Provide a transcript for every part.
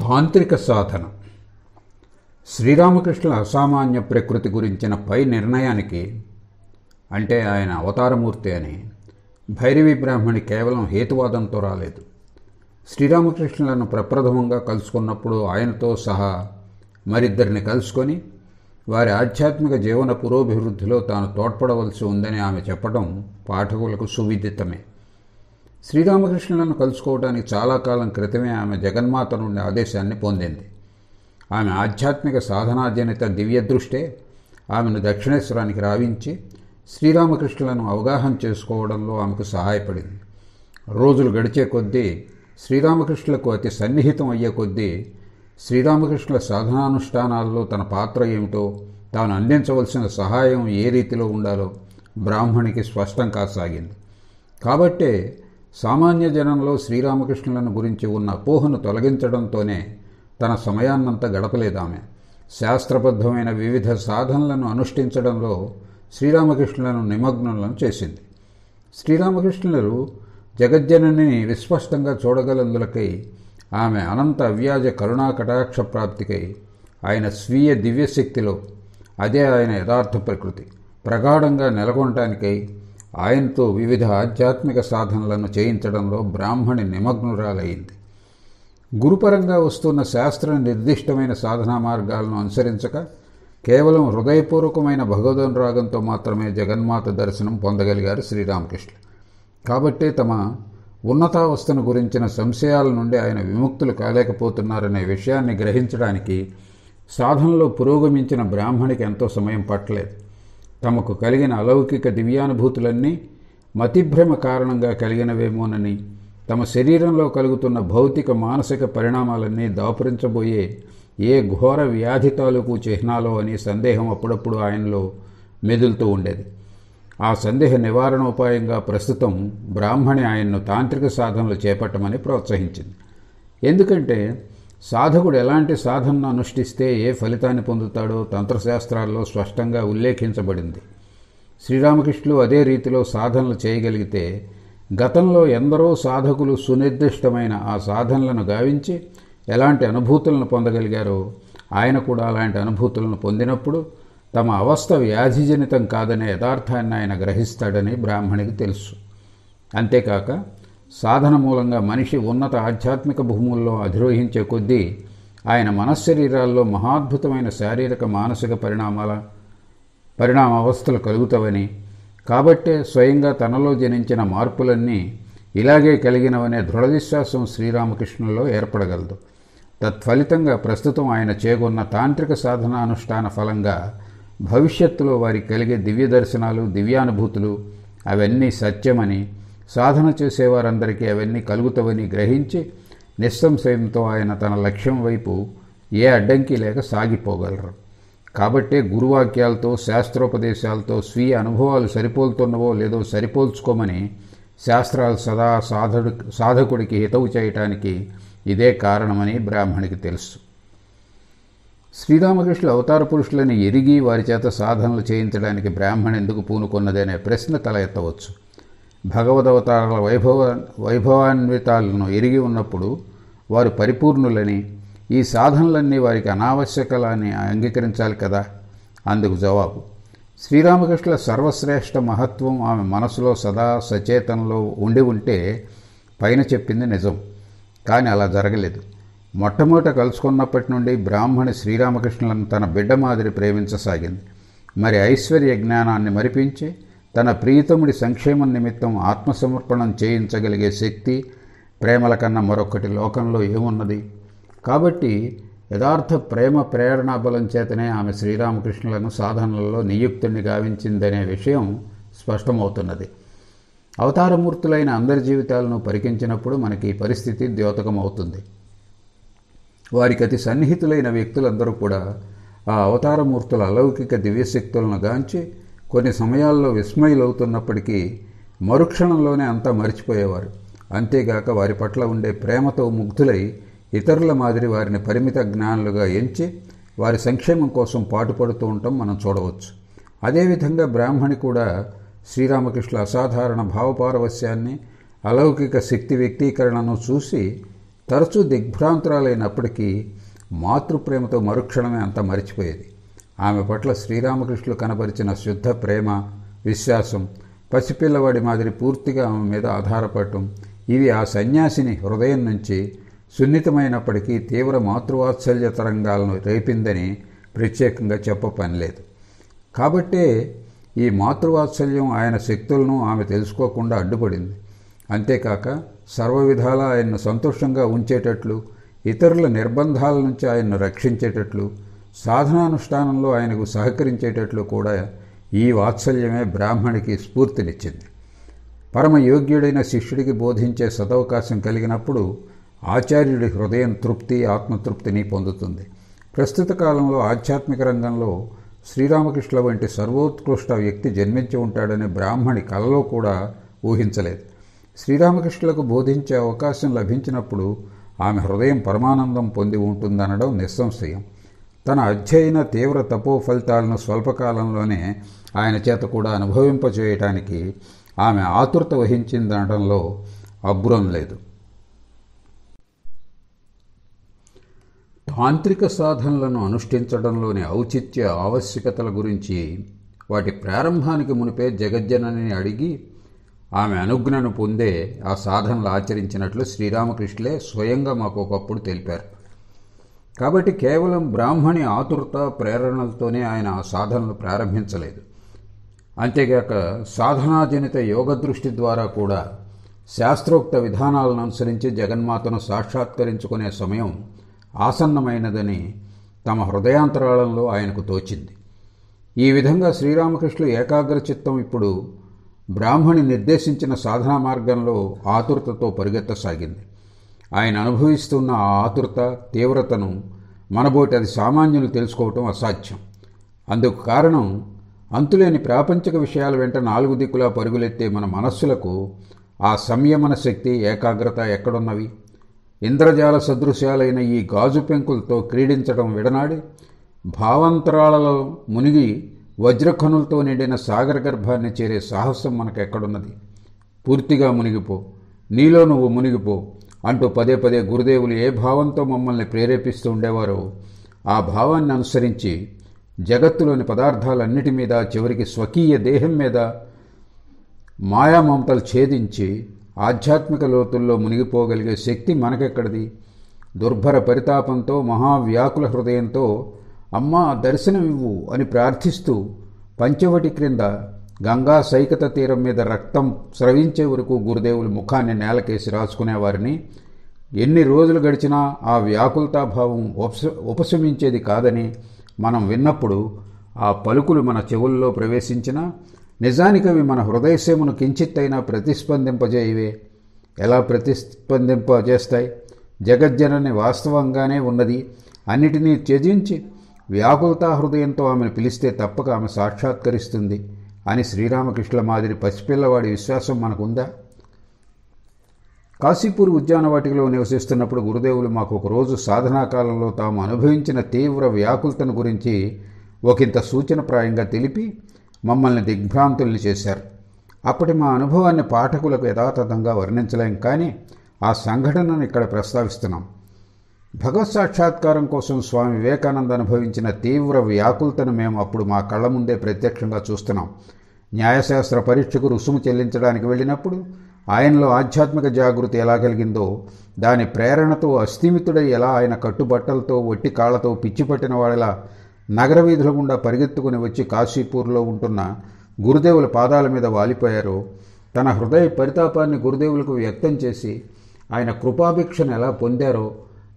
తాంత్రిక సాధన. శ్రీరామకృష్ణుల అసామాన్య ప్రకృతి గురించిన పై నిర్ణయానికి, అంటే ఆయన అవతారమూర్తి అని, భైరవి బ్రాహ్మణి కేవలం హేతువాదంతో రాలేదు. శ్రీరామకృష్ణులను ప్రప్రథమంగా కలుసుకున్నప్పుడు ఆయనతో సహా మరిద్దరిని కలుసుకొని వారి ఆధ్యాత్మిక జీవన పురోభివృద్ధిలో తాను తోడ్పడవలసి ఉందని ఆమె చెప్పడం పాఠకులకు సువిదితమే. శ్రీరామకృష్ణులను కలుసుకోవడానికి చాలా కాలం క్రితమే ఆమె జగన్మాత నుండి ఆదేశాన్ని పొందింది. ఆమె ఆధ్యాత్మిక సాధనాజనిత దివ్యదృష్టే ఆమెను దక్షిణేశ్వరానికి రావించి శ్రీరామకృష్ణులను అవగాహన చేసుకోవడంలో ఆమెకు సహాయపడింది. రోజులు గడిచే కొద్దీ, శ్రీరామకృష్ణులకు అతి సన్నిహితం అయ్యే కొద్దీ శ్రీరామకృష్ణుల సాధనానుష్ఠానాల్లో తన పాత్ర ఏమిటో, తాను అందించవలసిన సహాయం ఏ రీతిలో ఉండాలో బ్రాహ్మణికి స్పష్టం కాసాగింది. కాబట్టే సామాన్య జనంలో శ్రీరామకృష్ణులను గురించి ఉన్న అపోహను తొలగించడంతోనే తన సమయాన్నంతా గడపలేదామె. శాస్త్రబద్ధమైన వివిధ సాధనలను అనుష్ఠించడంలో శ్రీరామకృష్ణులను నిమగ్నులను చేసింది. శ్రీరామకృష్ణులు జగజ్జననిని విస్పష్టంగా చూడగలందులకై, ఆమె అనంత అవ్యాజ కరుణా కటాక్ష ప్రాప్తికై, ఆయన స్వీయ దివ్యశక్తిలో, అదే ఆయన యథార్థ ప్రకృతి, ప్రగాఢంగా నెలకొనటానికై ఆయనతో వివిధ ఆధ్యాత్మిక సాధనలను చేయించడంలో బ్రాహ్మణి నిమగ్నురాలయ్యింది. గురుపరంగా వస్తున్న శాస్త్ర నిర్దిష్టమైన సాధనా మార్గాలను అనుసరించక కేవలం హృదయపూర్వకమైన భగవదనురాగంతో మాత్రమే జగన్మాత దర్శనం పొందగలిగారు శ్రీరామకృష్ణులు. కాబట్టే తమ ఉన్నతావస్థను గురించిన సంశయాల నుండి ఆయన విముక్తులు కాలేకపోతున్నారనే విషయాన్ని గ్రహించడానికి సాధనలో పురోగమించిన బ్రాహ్మణికి ఎంతో సమయం పట్టలేదు. తమకు కలిగిన అలౌకిక దివ్యానుభూతులన్నీ మతిభ్రమ కారణంగా కలిగినవేమోనని, తమ శరీరంలో కలుగుతున్న భౌతిక మానసిక పరిణామాలన్నీ దాపురించబోయే ఏ ఘోర వ్యాధి తాలూకు చిహ్నాలో అని సందేహం అప్పుడప్పుడు ఆయనలో మెదులుతూ ఉండేది. ఆ సందేహ నివారణోపాయంగా ప్రస్తుతం బ్రాహ్మణి ఆయన్ను తాంత్రిక సాధనలు చేపట్టమని ప్రోత్సహించింది. ఎందుకంటే సాధకుడు ఎలాంటి సాధనను అనుష్ఠిస్తే ఏ ఫలితాన్ని పొందుతాడో తంత్రశాస్త్రాల్లో స్పష్టంగా ఉల్లేఖించబడింది. శ్రీరామకృష్ణులు అదే రీతిలో సాధనలు చేయగలిగితే గతంలో ఎందరో సాధకులు సునిర్దిష్టమైన ఆ సాధనలను గావించి ఎలాంటి అనుభూతులను పొందగలిగారో ఆయన కూడా అలాంటి అనుభూతులను పొందినప్పుడు తమ అవస్థ వ్యాధిజనితం కాదనే యథార్థాన్ని ఆయన గ్రహిస్తాడని బ్రాహ్మణికి తెలుసు. అంతేకాక సాధన మూలంగా మనిషి ఉన్నత ఆధ్యాత్మిక భూముల్లో అధిరోహించే కొద్దీ ఆయన మనశ్శరీరాల్లో మహాద్భుతమైన శారీరక మానసిక పరిణామ అవస్థలు కలుగుతావని, కాబట్టే స్వయంగా తనలో జనించిన మార్పులన్నీ ఇలాగే కలిగినవనే దృఢ విశ్వాసం శ్రీరామకృష్ణుల్లో ఏర్పడగలదు. తత్ఫలితంగా ప్రస్తుతం ఆయన చేకొన్న తాంత్రిక సాధనానుష్ఠాన ఫలంగా భవిష్యత్తులో వారికి కలిగే దివ్య దర్శనాలు, దివ్యానుభూతులు అవన్నీ సత్యమని, సాధన చేసేవారందరికీ అవన్నీ కలుగుతావని గ్రహించి నిస్సంశయంతో ఆయన తన లక్ష్యం వైపు ఏ అడ్డంకి లేక సాగిపోగలరు. కాబట్టే గురువాక్యాలతో, శాస్త్రోపదేశాలతో స్వీయ అనుభవాలు సరిపోలుతున్నవో లేదో సరిపోల్చుకోమని శాస్త్రాలు సదా సాధకుడికి హితవు చేయటానికి ఇదే కారణమని బ్రాహ్మణికి తెలుసు. శ్రీరామకృష్ణుల అవతార పురుషులని ఎరిగి వారి చేత సాధనలు చేయించడానికి బ్రాహ్మణి ఎందుకు పూనుకొన్నదనే ప్రశ్న తల ఎత్తవచ్చు. భగవదవతారాల వైభవాన్వితాలను ఎరిగి ఉన్నప్పుడు వారు పరిపూర్ణులని, ఈ సాధనలన్నీ వారికి అనావశ్యకలని అంగీకరించాలి కదా. అందుకు జవాబు, శ్రీరామకృష్ణుల సర్వశ్రేష్ఠ మహత్వం ఆమె మనసులో సదా సచేతనలో ఉండి ఉంటే పైన చెప్పింది నిజం. కానీ అలా జరగలేదు. మొట్టమొదట కలుసుకున్నప్పటి నుండి బ్రాహ్మణి శ్రీరామకృష్ణులను తన బిడ్డ మాదిరి ప్రేమించసాగింది. మరి ఐశ్వర్య జ్ఞానాన్ని మరిపించి తన ప్రియతముడి సంక్షేమం నిమిత్తం ఆత్మసమర్పణం చేయించగలిగే శక్తి, ప్రేమల కన్నా మరొకటి లోకంలో ఏమున్నది? కాబట్టి యథార్థ ప్రేమ ప్రేరణాబలం చేతనే ఆమె శ్రీరామకృష్ణులను సాధనలలో నియుక్తుడిని గావించిందనే విషయం స్పష్టమవుతున్నది. అవతారమూర్తులైన అందరి జీవితాలను పరికించినప్పుడు మనకి ఈ పరిస్థితి ద్యోతకమవుతుంది. వారికి అతి సన్నిహితులైన వ్యక్తులందరూ కూడా ఆ అవతారమూర్తుల అలౌకిక దివ్యశక్తులను గాంచి కొన్ని సమయాల్లో విస్మయులవుతున్నప్పటికీ మరుక్షణంలోనే అంతా మరిచిపోయేవారు. అంతేగాక వారి పట్ల ఉండే ప్రేమతో ముగ్ధులై ఇతరుల మాదిరి వారిని పరిమిత జ్ఞానులుగా ఎంచి వారి సంక్షేమం కోసం పాటుపడుతూ ఉండటం మనం చూడవచ్చు. అదేవిధంగా బ్రాహ్మణి కూడా శ్రీరామకృష్ణుల అసాధారణ భావపారవస్యాన్ని, అలౌకిక శక్తి వ్యక్తీకరణను చూసి తరచూ దిగ్భ్రాంతురాలైనప్పటికీ మాతృప్రేమతో మరుక్షణమే అంతా మరిచిపోయేది. ఆమె పట్ల శ్రీరామకృష్ణులు కనబరిచిన శుద్ధ ప్రేమ, విశ్వాసం, పసిపిల్లవాడి మాదిరి పూర్తిగా ఆమె మీద ఆధారపడటం, ఇవి ఆ సన్యాసిని హృదయం నుంచి సున్నితమైనప్పటికీ తీవ్ర మాతృవాత్సల్య తరంగాలను రేపిందని ప్రత్యేకంగా చెప్పపనిలేదు. కాబట్టే ఈ మాతృవాత్సల్యం ఆయన శక్తులను ఆమె తెలుసుకోకుండా అడ్డుపడింది. అంతేకాక సర్వవిధాలా ఆయన్ను సంతోషంగా ఉంచేటట్లు, ఇతరుల నిర్బంధాల నుంచి ఆయన్ను రక్షించేటట్లు, సాధనానుష్ఠానంలో ఆయనకు సహకరించేటట్లు కూడా ఈ వాత్సల్యమే బ్రాహ్మణికి స్ఫూర్తినిచ్చింది. పరమయోగ్యుడైన శిష్యుడికి బోధించే సదవకాశం కలిగినప్పుడు ఆచార్యుడి హృదయం తృప్తి, ఆత్మతృప్తిని పొందుతుంది. ప్రస్తుత కాలంలో ఆధ్యాత్మిక రంగంలో శ్రీరామకృష్ణుల వంటి సర్వోత్కృష్ట వ్యక్తి జన్మించి ఉంటాడని బ్రాహ్మణి కలలో కూడా ఊహించలేదు. శ్రీరామకృష్ణులకు బోధించే అవకాశం లభించినప్పుడు ఆమె హృదయం పరమానందం పొంది ఉంటుందనడం నిస్సంశయం. తన అధ్యయన తీవ్ర తపో ఫలితాలను స్వల్పకాలంలోనే ఆయన చేత కూడా అనుభవింపచేయటానికి ఆమె ఆతురత వహించిందనడంలో అబ్బురం లేదు. తాంత్రిక సాధనలను అనుష్ఠించడంలోని ఔచిత్య ఆవశ్యకతల గురించి వాటి ప్రారంభానికి మునిపే జగజ్జనని అడిగి ఆమె అనుజ్ఞను పొందే ఆ సాధనలు ఆచరించినట్లు శ్రీరామకృష్ణులే స్వయంగా మాకు ఒకప్పుడు తెలిపారు. కాబట్టి కేవలం బ్రాహ్మణి ఆతురత, ప్రేరణలతోనే ఆయన ఆ సాధనలు ప్రారంభించలేదు. అంతేగాక సాధనాజనిత యోగ దృష్టి ద్వారా కూడా శాస్త్రోక్త విధానాలను అనుసరించి జగన్మాతను సాక్షాత్కరించుకునే సమయం ఆసన్నమైనదని తమ హృదయాంతరాళంలో ఆయనకు తోచింది. ఈ విధంగా శ్రీరామకృష్ణులు ఏకాగ్రచిత్తం ఇప్పుడు బ్రాహ్మణి నిర్దేశించిన సాధనా మార్గంలో ఆతురతతో పరిగెత్తసాగింది. ఆయన అనుభవిస్తున్న ఆ ఆతురత, తీవ్రతను మనబోటి అది సామాన్యులు తెలుసుకోవటం అసాధ్యం. అందుకు కారణం అంతులేని ప్రాపంచిక విషయాల వెంట నాలుగు దిక్కులా పరుగులెత్తే మన మనస్సులకు ఆ సంయమన శక్తి, ఏకాగ్రత ఎక్కడున్నవి? ఇంద్రజాల సదృశ్యాలైన ఈ గాజు పెంకులతో క్రీడించడం విడనాడి భావాంతరాలలో మునిగి వజ్రఖనులతో నిండిన సాగర గర్భాన్ని చేరే సాహసం మనకెక్కడున్నది? పూర్తిగా మునిగిపో, నీలో నువ్వు మునిగిపో అంటూ పదే పదే గురుదేవులు ఏ భావంతో మమ్మల్ని ప్రేరేపిస్తూ ఉండేవారో ఆ భావాన్ని అనుసరించి జగత్తులోని పదార్థాలన్నిటి మీద, చివరికి స్వకీయ దేహం మీద మాయామమతలు ఛేదించి ఆధ్యాత్మిక లోతుల్లో మునిగిపోగలిగే శక్తి మనకెక్కడిది? దుర్భర పరితాపంతో, మహావ్యాకుల హృదయంతో అమ్మా దర్శనమివ్వు అని ప్రార్థిస్తూ పంచవటి క్రింద గంగా సైకత తీరం మీద రక్తం స్రవించే వరకు గురుదేవులు ముఖాన్ని నేలకేసి రాసుకునేవారిని ఎన్ని రోజులు గడిచినా ఆ వ్యాకులతాభావం ఉపశమించేది కాదని మనం విన్నప్పుడు ఆ పలుకులు మన చెవుల్లో ప్రవేశించినా నిజానికి అవి మన హృదయసీమను కించిత్తైనా ప్రతిస్పందింపజేయవే. ఎలా ప్రతిస్పందింపజేస్తాయి? జగజ్జనని వాస్తవంగానే ఉన్నది. అన్నిటినీ త్యజించి వ్యాకులతా హృదయంతో ఆమెను పిలిస్తే తప్పక ఆమె సాక్షాత్కరిస్తుంది అని శ్రీరామకృష్ణుల మాదిరి పసిపిల్లవాడి విశ్వాసం మనకుందా? కాశీపూర్ ఉద్యానవాటికలో నివసిస్తున్నప్పుడు గురుదేవులు మాకు ఒకరోజు సాధనాకాలంలో తాము అనుభవించిన తీవ్ర వ్యాకులతను గురించి ఒకంత సూచనప్రాయంగా తెలిపి మమ్మల్ని దిగ్భ్రాంతుల్ని చేశారు. అప్పటి మా అనుభవాన్ని పాఠకులకు యథాతథంగా వర్ణించలేం, కానీ ఆ సంఘటనను ఇక్కడ ప్రస్తావిస్తున్నాం. భగవత్ సాక్షాత్కారం కోసం స్వామి వివేకానంద అనుభవించిన తీవ్ర వ్యాకులతను మేము అప్పుడు మా కళ్ల ముందే ప్రత్యక్షంగా చూస్తున్నాం. న్యాయశాస్త్ర పరీక్షకు రుసుము చెల్లించడానికి వెళ్ళినప్పుడు ఆయనలో ఆధ్యాత్మిక జాగృతి ఎలా కలిగిందో, దాని ప్రేరణతో అస్థిమితుడై ఎలా ఆయన కట్టుబట్టలతో, ఒట్టి కాళ్లతో పిచ్చిపట్టిన వాడిలా నగర వీధుల గుండా పరిగెత్తుకుని వచ్చి కాశీపూర్లో ఉంటున్న గురుదేవుల పాదాల మీద వాలిపోయారో, తన హృదయ పరితాపాన్ని గురుదేవులకు వ్యక్తం చేసి ఆయన కృపాభిక్షను ఎలా పొందారో,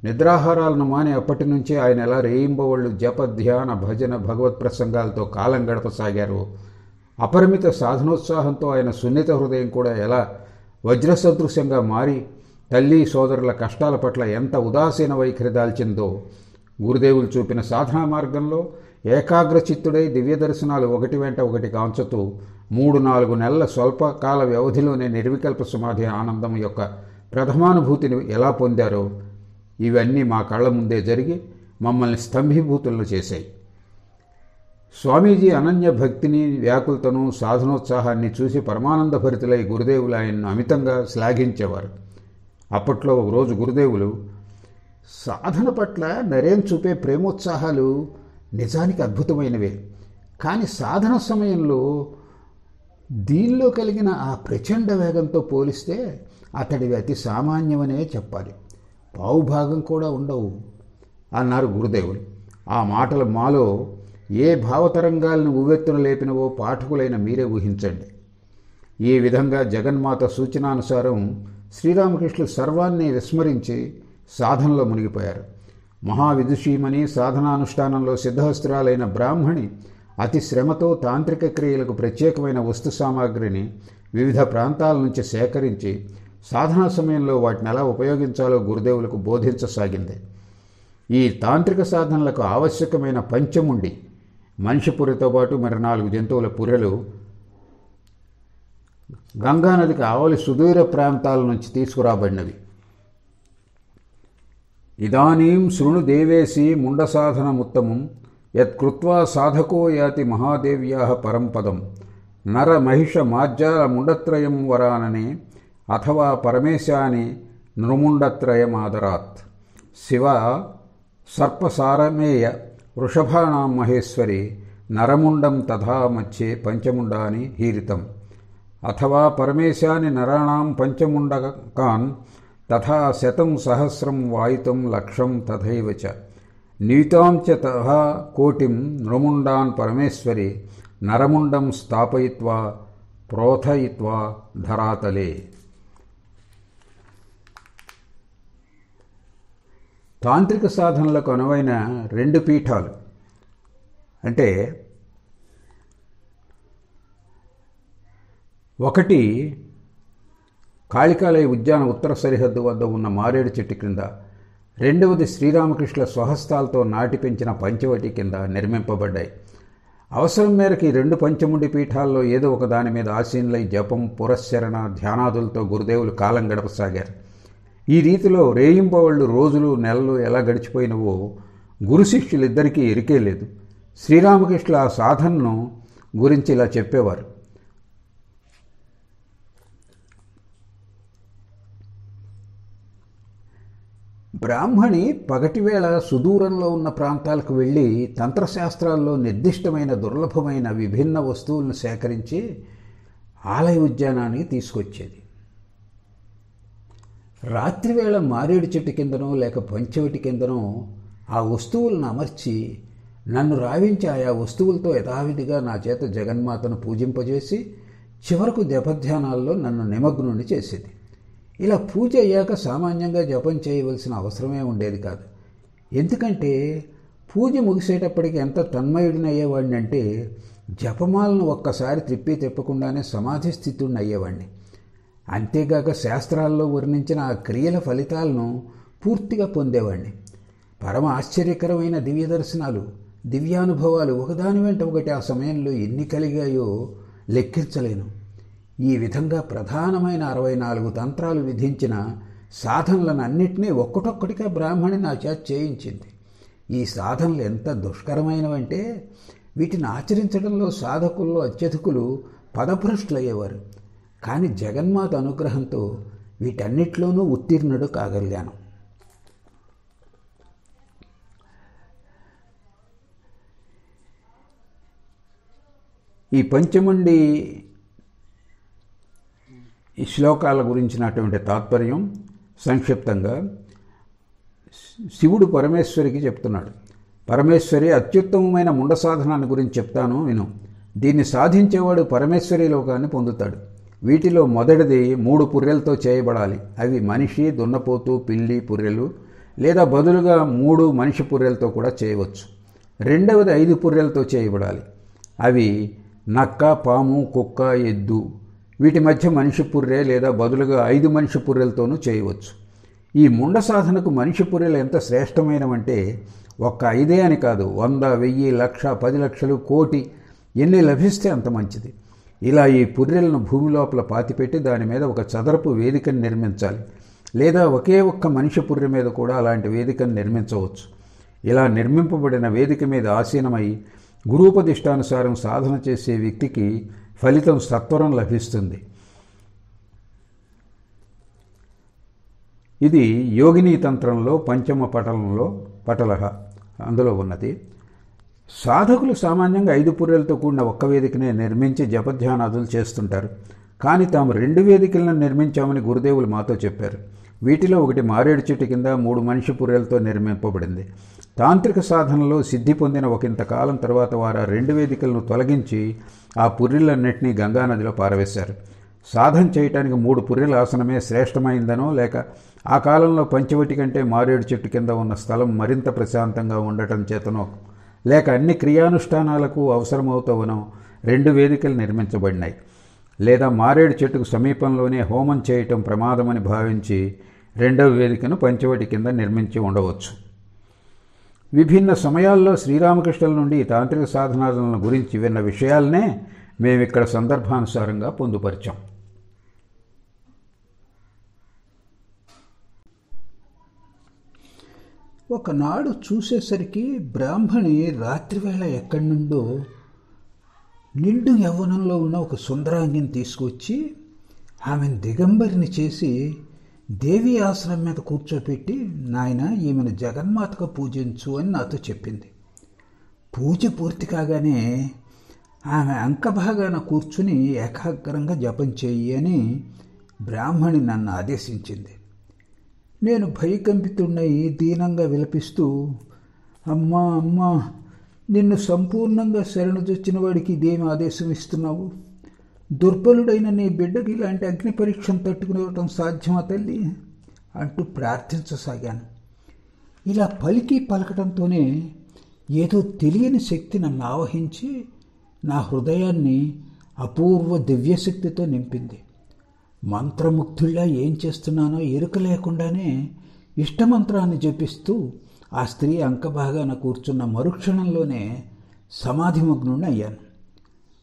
నిద్రాహారాలను మాని అప్పటి నుంచి ఆయన ఎలా రేయింబవళ్ళు జప, ధ్యాన, భజన, భగవత్ ప్రసంగాలతో కాలం గడపసాగారో, అపరిమిత సాధనోత్సాహంతో ఆయన సున్నిత హృదయం కూడా ఎలా వజ్రసదృశ్యంగా మారి తల్లి సోదరుల కష్టాల పట్ల ఎంత ఉదాసీన వైఖరి దాల్చిందో, గురుదేవులు చూపిన సాధనా మార్గంలో ఏకాగ్రచిత్తుడై దివ్య దర్శనాలు ఒకటి వెంట ఒకటి కాంచుతూ 3-4 నెలల స్వల్పకాల వ్యవధిలోనే నిర్వికల్ప సమాధి ఆనందం యొక్క ప్రథమానుభూతిని ఎలా పొందారో, ఇవన్నీ మా కళ్ల ముందే జరిగి మమ్మల్ని స్తంభీభూతులను చేశాయి. స్వామీజీ అనన్య భక్తిని, వ్యాకులతను, సాధనోత్సాహాన్ని చూసి పరమానంద భరితులై గురుదేవులు ఆయన్ను అమితంగా శ్లాఘించేవారు. అప్పట్లో ఒకరోజు గురుదేవులు, సాధన పట్ల నరేన్ చూపే ప్రేమోత్సాహాలు నిజానికి అద్భుతమైనవే, కానీ సాధన సమయంలో దీనిలో కలిగిన ఆ ప్రచండ వేగంతో పోలిస్తే అతడివి అతి సామాన్యమనే చెప్పాలి, పావుభాగం కూడా ఉండవు అన్నారు గురుదేవులు. ఆ మాటలు మాలో ఏ భావతరంగాలను ఉవ్వెత్తున లేపినవో పాఠకులైన మీరే ఊహించండి. ఈ విధంగా జగన్మాత సూచనానుసారం శ్రీరామకృష్ణులు సర్వాన్ని విస్మరించి సాధనలో మునిగిపోయారు. మహావిదుషీమణి సాధనానుష్ఠానంలో సిద్ధహస్తురాలైన బ్రాహ్మణి అతి శ్రమతో తాంత్రిక క్రియలకు ప్రత్యేకమైన వస్తు సామాగ్రిని వివిధ ప్రాంతాల నుంచి సేకరించి సాధనా సమయంలో వాటిని ఎలా ఉపయోగించాలో గురుదేవులకు బోధించసాగింది. ఈ తాంత్రిక సాధనలకు ఆవశ్యకమైన పంచముండి, మనిషి పుర్రెతో పాటు మరి 4 జంతువుల పుర్రెలు గంగానదికి ఆవలి సుదూర ప్రాంతాల నుంచి తీసుకురాబడినవి. ఇదానీం శృణు దేవేసి ముండసాధనముత్తమం యత్కృత్వా సాధకో యాతి మహాదేవ్యా పరంపదం నర మహిష మాజ్జాల ముండత్రయం వరాననే అథవా పరమేశాని నృముండత్రయమాదరాత్ శివ సర్పసారమేయ వృషభాణం మహేశ్వరి నరముండం తథా మధ్యే పంచముండాని హీరితం అథవా పరమేశాని నరాణాం పంచముండకాన్ తథా శతం సహస్రం వాయుతం లక్షం తథైవ చ నీతాం చ తథా కోటిం నృముండాన్ పరమేశ్వరి నరముండం స్థాపయిత్వా ప్రోథయిత్వా ధరాతలే. తాంత్రిక సాధనలకు అనువైన 2 పీఠాలు అంటే, ఒకటి కాళికాలయ ఉద్యాన ఉత్తర సరిహద్దు వద్ద ఉన్న మారేడు చెట్టు కింద, రెండవది శ్రీరామకృష్ణుల స్వహస్తాలతో నాటి పెంచిన పంచవటి కింద నిర్మింపబడ్డాయి. అవసరం మేరకు ఈ 2 పంచముండి పీఠాల్లో ఏదో ఒక దాని మీద ఆసీనులై జపం, పురస్చరణ, ధ్యానాదులతో గురుదేవులు కాలం గడపసాగారు. ఈ రీతిలో రేయింబవళ్ళు, రోజులు, నెలలు ఎలా గడిచిపోయినవో గురు శిష్యులిద్దరికీ ఎరికే లేదు. శ్రీరామకృష్ణుల ఆ సాధనను గురించి ఇలా చెప్పేవారు. బ్రాహ్మణి పగటివేళ సుదూరంలో ఉన్న ప్రాంతాలకు వెళ్ళి తంత్రశాస్త్రాల్లో నిర్దిష్టమైన దుర్లభమైన విభిన్న వస్తువులను సేకరించి ఆలయ ఉద్యానానికి తీసుకొచ్చేది. రాత్రివేళ మారేడు చెట్టు కిందనో లేక పంచవటి కిందనో ఆ వస్తువులను అమర్చి నన్ను రావించి ఆయా వస్తువులతో యథావిధిగా నా చేత జగన్మాతను పూజింపజేసి చివరకు జపధ్యానాల్లో నన్ను నిమగ్నుని చేసేది. ఇలా పూజ అయ్యాక సామాన్యంగా జపం చేయవలసిన అవసరమే ఉండేది కాదు. ఎందుకంటే పూజ ముగిసేటప్పటికి ఎంత తన్మయుడిని అయ్యేవాడిని అంటే జపమాలను ఒక్కసారి తిప్పకుండానే సమాధి స్థితుడిని అయ్యేవాడిని. అంతేగాక శాస్త్రాల్లో వర్ణించిన ఆ క్రియల ఫలితాలను పూర్తిగా పొందేవాడిని. పరమ ఆశ్చర్యకరమైన దివ్య దర్శనాలు, దివ్యానుభవాలు ఒకదాని వెంట ఒకటి ఆ సమయంలో ఎన్ని కలిగాయో లెక్కించలేను. ఈ విధంగా ప్రధానమైన 64 తంత్రాలు విధించిన సాధనలను అన్నిటినీ ఒక్కటొక్కటిగా బ్రాహ్మణి నా చేత చేయించింది. ఈ సాధనలు ఎంత దుష్కరమైనవంటే వీటిని ఆచరించడంలో సాధకుల్లో అత్యధికులు పదభ్రష్టులయ్యేవారు. కానీ జగన్మాత అనుగ్రహంతో వీటన్నిటిలోనూ ఉత్తీర్ణుడు కాగలిగాను. ఈ పంచమండి ఈ శ్లోకాల గురించినటువంటి తాత్పర్యం సంక్షిప్తంగా శివుడు పరమేశ్వరికి చెప్తున్నాడు. పరమేశ్వరి అత్యుత్తమమైన ముండ సాధనాన్ని గురించి చెప్తాను విను. దీన్ని సాధించేవాడు పరమేశ్వరి లోకాన్ని పొందుతాడు. వీటిలో మొదటిది 3 పుర్రెలతో చేయబడాలి. అవి మనిషి, దున్నపోతు, పిల్లి పుర్రెలు, లేదా బదులుగా 3 మనిషి పుర్రెలతో కూడా చేయవచ్చు. రెండవది 5 పుర్రెలతో చేయబడాలి. అవి నక్క, పాము, కుక్క, ఎద్దు. వీటి మధ్య మనిషి పుర్రె లేదా బదులుగా 5 మనిషి పుర్రెలతోనూ చేయవచ్చు. ఈ ముండ సాధనకు మనిషి పుర్రెలు ఎంత శ్రేష్టమైనవంటే ఒక్క 5 అని కాదు, 100, 1000, 1,00,000, 10 లక్షలు, కోటి ఎన్ని లభిస్తే అంత మంచిది. ఇలా ఈ పుర్రెలను భూమి లోపల పాతిపెట్టి దాని మీద ఒక చదరపు వేదికను నిర్మించాలి. లేదా ఒకే ఒక్క మనిషి పుర్రె మీద కూడా అలాంటి వేదికను నిర్మించవచ్చు. ఇలా నిర్మింపబడిన వేదిక మీద ఆసీనమై గురూపదిష్టానుసారం సాధన చేసే వ్యక్తికి ఫలితం సత్వరం లభిస్తుంది. ఇది యోగినీ తంత్రంలో పంచమ పటలహ అందులో ఉన్నది. సాధకులు సామాన్యంగా 5 పుర్రెలతో కూడిన ఒక్క వేదికనే నిర్మించి జపధ్యానాదులు చేస్తుంటారు. కానీ తాము 2 వేదికలను నిర్మించామని గురుదేవులు మాతో చెప్పారు. వీటిలో ఒకటి మారేడు చెట్టు కింద 3 మనిషి పుర్రెలతో నిర్మింపబడింది. తాంత్రిక సాధనలో సిద్ధి పొందిన ఒకంత కాలం తర్వాత వారు 2 వేదికలను తొలగించి ఆ పుర్రెలన్నింటినీ గంగానదిలో పారవేశారు. సాధన చేయటానికి 3 పుర్రెల ఆసనమే శ్రేష్టమైందనో, లేక ఆ కాలంలో పంచవటి కంటే మారేడు చెట్టు కింద ఉన్న స్థలం మరింత ప్రశాంతంగా ఉండటం చేతనో, లేక అన్ని క్రియానుష్ఠానాలకు అవసరమవుతావనో 2 వేదికలు నిర్మించబడినాయి. లేదా మారేడు చెట్టుకు సమీపంలోనే హోమం చేయటం ప్రమాదమని భావించి 2వ వేదికను పంచవటి కింద నిర్మించి ఉండవచ్చు. విభిన్న సమయాల్లో శ్రీరామకృష్ణుల నుండి తాంత్రిక సాధనాలను గురించి విన్న విషయాలనే మేమిక్కడ సందర్భానుసారంగా పొందుపరిచాం. ఒకనాడు చూసేసరికి బ్రాహ్మణి రాత్రివేళ ఎక్కడి నుండో నిండు యవ్వనంలో ఉన్న ఒక సుందరాంగిని తీసుకొచ్చి ఆమెను దిగంబరిని చేసి దేవి ఆశ్రమం మీద కూర్చోపెట్టి, నాయన ఈమెను జగన్మాతగా పూజించు అని నాతో చెప్పింది. పూజ పూర్తి కాగానే ఆమె అంకభాగాన కూర్చుని ఏకాగ్రంగా జపం చెయ్యి అని బ్రాహ్మణి నన్ను ఆదేశించింది. నేను భయకంపితున్నై దీనంగా విలపిస్తూ, అమ్మా అమ్మా, నిన్ను సంపూర్ణంగా శరణుజొచ్చిన వాడికి ఇదేమి ఆదేశం ఇస్తున్నావు? దుర్బలుడైన నీ బిడ్డకి ఇలాంటి అగ్ని పరీక్షను తట్టుకునేవటం సాధ్యమా తల్లి అంటూ ప్రార్థించసాగాను. ఇలా పలకడంతోనే ఏదో తెలియని శక్తి నన్ను ఆవహించి నా హృదయాన్ని అపూర్వ దివ్యశక్తితో నింపింది. మంత్రముగ్ధుల్లా ఏం చేస్తున్నానో ఎరుక లేకుండానే ఇష్టమంత్రాన్ని జపిస్తూ ఆ స్త్రీ అంకభాగాన కూర్చున్న మరుక్షణంలోనే సమాధిమగ్నుడిని అయ్యాను.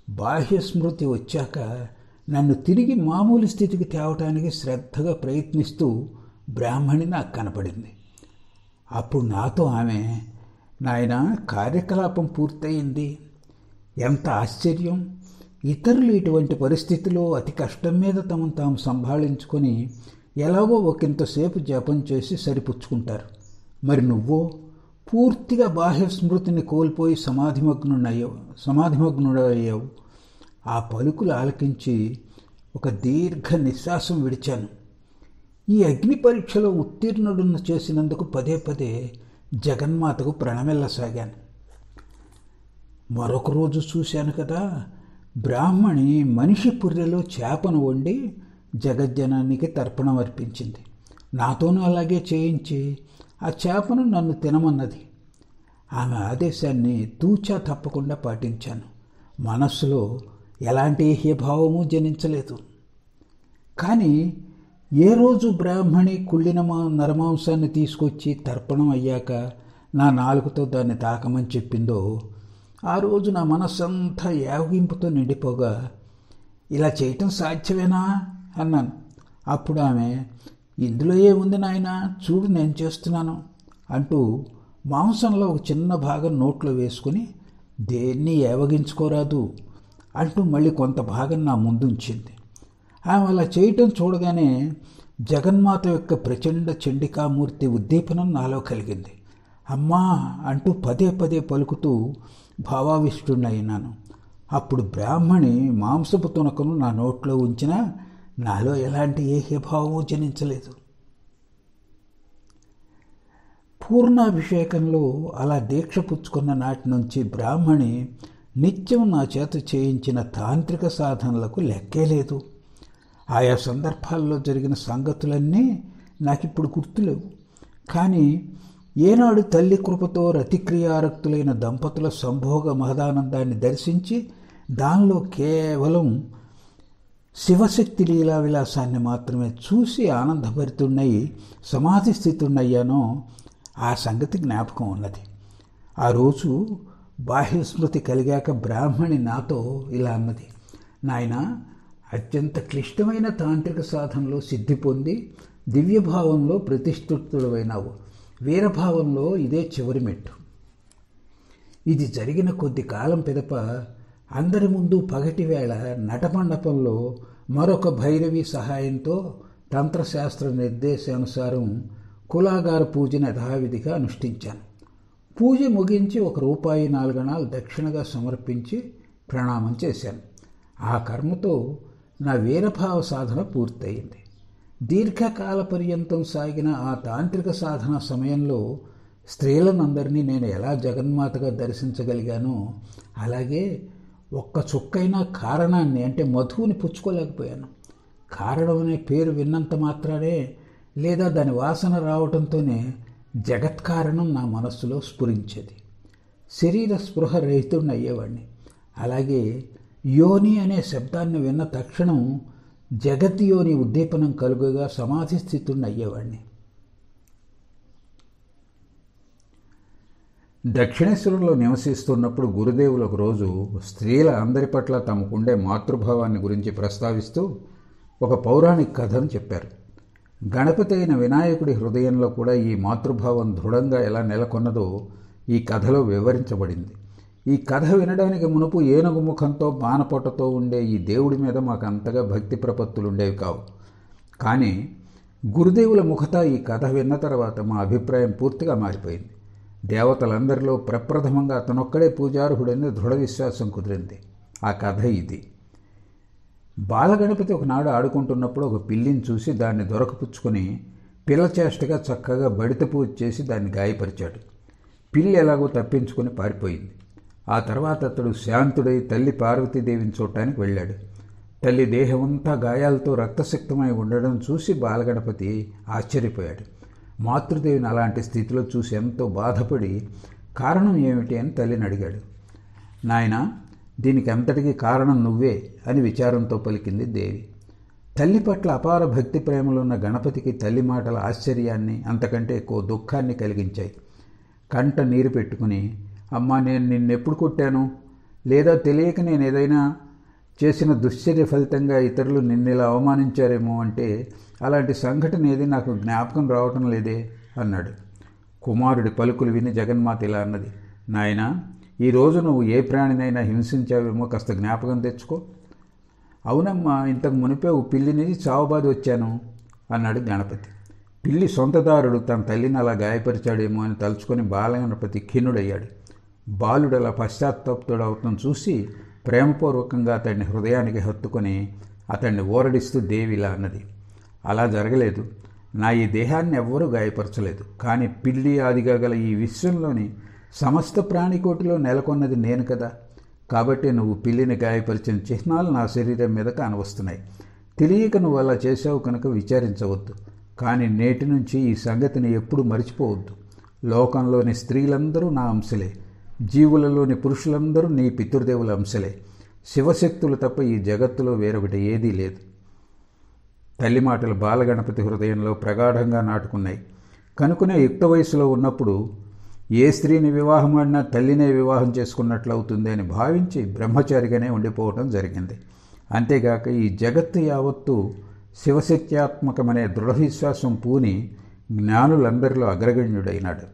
బాహ్య స్మృతి వచ్చాక నన్ను తిరిగి మామూలు స్థితికి తేవటానికి శ్రద్ధగా ప్రయత్నిస్తూ బ్రాహ్మణి నాకు కనపడింది. అప్పుడు నాతో ఆమె, నాయన, కార్యకలాపం పూర్తయింది. ఎంత ఆశ్చర్యం! ఇతరులు ఇటువంటి పరిస్థితిలో అతి కష్టం మీద తమను తాము సంభాళించుకొని ఎలాగో ఒకంతసేపు జపం చేసి సరిపుచ్చుకుంటారు. మరి నువ్వో పూర్తిగా బాహ్య స్మృతిని కోల్పోయి సమాధిమగ్నుడయ్యావు. ఆ పలుకులు ఆలకించి ఒక దీర్ఘ నిశ్వాసం విడిచాను. ఈ అగ్ని పరీక్షలో ఉత్తీర్ణుడున్న చేసినందుకు పదే పదే జగన్మాతకు ప్రణమిల్లసాగాను. మరొక రోజు చూశాను కదా, బ్రాహ్మణి మనిషి పుర్రెలో చేపను వండి జగజ్జనానికి తర్పణం అర్పించింది. నాతోనూ అలాగే చేయించి ఆ చేపను నన్ను తినమన్నది. ఆమె ఆదేశాన్ని తూచా తప్పకుండా పాటించాను. మనస్సులో ఎలాంటి ఏహ్యభావము జనించలేదు. కానీ ఏ రోజు బ్రాహ్మణి కుళ్ళిన నరమాంసాన్ని తీసుకొచ్చి తర్పణం అయ్యాక నా నాలుకతో దాన్ని తాకమని చెప్పిందో, ఆ రోజు నా మనస్సంతా యావగింపుతో నిండిపోగా, ఇలా చేయటం సాధ్యమేనా అన్నాను. అప్పుడు ఆమె, ఇందులో ఏముంది నాయనా, చూడు నేను చేస్తున్నాను అంటూ మాంసంలో ఒక చిన్న భాగం నోట్లో వేసుకుని, దేన్ని ఏవగించుకోరాదు అంటూ మళ్ళీ కొంత భాగం నా ముందుంచింది. ఆమె అలా చేయటం చూడగానే జగన్మాత యొక్క ప్రచండ చండికామూర్తి ఉద్దీపనం నాలో కలిగింది. అమ్మా అంటూ పదే పదే పలుకుతూ భావావిష్టుడైనాను. అప్పుడు బ్రాహ్మణి మాంసపు తునకను నా నోట్లో ఉంచినా నాలో ఎలాంటి ఏహ్యభావము జనించలేదు. పూర్ణాభిషేకంలో అలా దీక్ష పుచ్చుకున్న నాటి నుంచి బ్రాహ్మణి నిత్యం నా చేత చేయించిన తాంత్రిక సాధనలకు లెక్కే లేదు. ఆయా సందర్భాల్లో జరిగిన సంగతులన్నీ నాకిప్పుడు గుర్తులేవు. కానీ ఏనాడు తల్లి కృపతో రతిక్రియారక్తులైన దంపతుల సంభోగ మహదానందాన్ని దర్శించి దానిలో కేవలం శివశక్తి లీలా విలాసాన్ని మాత్రమే చూసి ఆనందభరితున్నై సమాధి స్థితున్నయ్యానో ఆ సంగతి జ్ఞాపకం ఉన్నది. ఆ రోజు బాహ్యస్మృతి కలిగాక బ్రాహ్మణి నాతో ఇలా అన్నది, నాయన, అత్యంత క్లిష్టమైన తాంత్రిక సాధనలో సిద్ధి పొంది దివ్యభావంలో ప్రతిష్ఠితుడవైనావు. వీరభావంలో ఇదే చివరి మెట్టు. ఇది జరిగిన కొద్ది కాలం పిదప అందరి ముందు పగటివేళ నటమండపంలో మరొక భైరవి సహాయంతో తంత్రశాస్త్ర నిర్దేశానుసారం కులాగార పూజను యథావిధిగా అనుష్ఠించాను. పూజ ముగించి ₹1 దక్షిణగా సమర్పించి ప్రణామం చేశాను. ఆ కర్మతో నా వీరభావ సాధన పూర్తయింది. దీర్ఘకాల పర్యంతం సాగిన ఆ తాంత్రిక సాధన సమయంలో స్త్రీలనందరినీ నేను ఎలా జగన్మాతగా దర్శించగలిగానో అలాగే ఒక్క చుక్కైనా కారణాన్ని అంటే మధువుని పుచ్చుకోలేకపోయాను. కారణం అనే పేరు విన్నంత మాత్రానే లేదా దాని వాసన రావడంతోనే జగత్కారణం నా మనస్సులో స్ఫురించేది. శరీర స్పృహ రహితుడిని అయ్యేవాడిని. అలాగే యోని అనే శబ్దాన్ని విన్న తక్షణం జగత్యోని ఉద్దీపనం కలుగుగా సమాధి స్థితుడిని అయ్యేవాడిని. దక్షిణేశ్వరంలో నివసిస్తున్నప్పుడు గురుదేవులు ఒకరోజు స్త్రీల అందరి పట్ల తమకుండే మాతృభావాన్ని గురించి ప్రస్తావిస్తూ ఒక పౌరాణిక కథను చెప్పారు. గణపతి అయిన వినాయకుడి హృదయంలో కూడా ఈ మాతృభావం దృఢంగా ఎలా నెలకొన్నదో ఈ కథలో వివరించబడింది. ఈ కథ వినడానికి మునుపు ఏనుగు ముఖంతో బాణపొట్టతో ఉండే ఈ దేవుడి మీద మాకు అంతగా భక్తి ప్రపత్తులుండేవి కావు. కానీ గురుదేవుల ముఖత ఈ కథ విన్న తర్వాత మా అభిప్రాయం పూర్తిగా మారిపోయింది. దేవతలందరిలో ప్రప్రథమంగా అతనొక్కడే పూజార్హుడని దృఢ విశ్వాసం కుదిరింది. ఆ కథ ఇది. బాలగణపతి ఒకనాడు ఆడుకుంటున్నప్పుడు ఒక పిల్లిని చూసి దాన్ని దొరకపుచ్చుకొని పిల్లచేష్టగా చక్కగా బడిత పూజ చేసి దాన్ని గాయపరిచాడు. పిల్లి ఎలాగో తప్పించుకొని పారిపోయింది. ఆ తర్వాత అతడు శాంతుడై తల్లి పార్వతీదేవిని చూడటానికి వెళ్ళాడు. తల్లి దేహమంతా గాయాలతో రక్తసిక్తమై ఉండడం చూసి బాలగణపతి ఆశ్చర్యపోయాడు. మాతృదేవిని అలాంటి స్థితిలో చూసి ఎంతో బాధపడి కారణం ఏమిటి అని తల్లిని అడిగాడు. నాయనా, దీనికి అంతటికీ కారణం నువ్వే అని విచారంతో పలికింది దేవి. తల్లి పట్ల అపార భక్తి ప్రేమలున్న గణపతికి తల్లి మాటల ఆశ్చర్యాన్ని అంతకంటే ఎక్కువ దుఃఖాన్ని కలిగించాయి. కంట నీరు పెట్టుకుని, అమ్మా, నేను నిన్నెప్పుడు కొట్టాను? లేదా తెలియక నేను ఏదైనా చేసిన దుశ్చర్య ఫలితంగా ఇతరులు నిన్నిలా అవమానించారేమో అంటే అలాంటి సంఘటన ఏది నాకు జ్ఞాపకం రావటం లేదే అన్నాడు. కుమారుడి పలుకులు విని జగన్మాత ఇలా అన్నది. నాయనా, ఈరోజు నువ్వు ఏ ప్రాణినైనా హింసించావేమో కాస్త జ్ఞాపకం తెచ్చుకో. అవునమ్మా, ఇంతకు మునిపే ఓ పిల్లిని చావుబాది వచ్చాను అన్నాడు గణపతి. పిల్లి సొంతదారుడు తన తల్లిని అలా గాయపరిచాడేమో అని తలుచుకొని బాలగణపతి ఖిన్నుడయ్యాడు. బాలుడు అలా పశ్చాత్తాపుడవటం చూసి ప్రేమపూర్వకంగా అతడిని హృదయానికి హత్తుకొని అతన్ని ఊరడిస్తూ దేవి ఇలా అన్నది. అలా జరగలేదు. నా ఈ దేహాన్ని ఎవ్వరూ గాయపరచలేదు. కానీ పిల్లి ఆదిగా గల ఈ విశ్వంలోని సమస్త ప్రాణికోటిలో నెలకొన్నది నేను కదా. కాబట్టి నువ్వు పిల్లిని గాయపరిచిన చిహ్నాలు నా శరీరం మీద కానవస్తున్నాయి. తెలియక నువ్వు అలా చేసావు కనుక విచారించవద్దు. కానీ నేటి నుంచి ఈ సంగతిని ఎప్పుడు మరిచిపోవద్దు. లోకంలోని స్త్రీలందరూ నా అంశలే. జీవులలోని పురుషులందరూ నీ పితృదేవుల అంశలే. శివశక్తులు తప్ప ఈ జగత్తులో వేరొకటి ఏదీ లేదు. తల్లి మాటలు బాలగణపతి హృదయంలో ప్రగాఢంగా నాటుకున్నాయి. కనుకనే యుక్త వయసులో ఉన్నప్పుడు ఏ స్త్రీని వివాహమాడినా తల్లినే వివాహం చేసుకున్నట్లవుతుంది అని భావించి బ్రహ్మచారిగానే ఉండిపోవటం జరిగింది. అంతేగాక ఈ జగత్తు యావత్తు శివశక్త్యాత్మకమనే దృఢ విశ్వాసం పూని జ్ఞానులందరిలో అగ్రగణ్యుడైనాడు.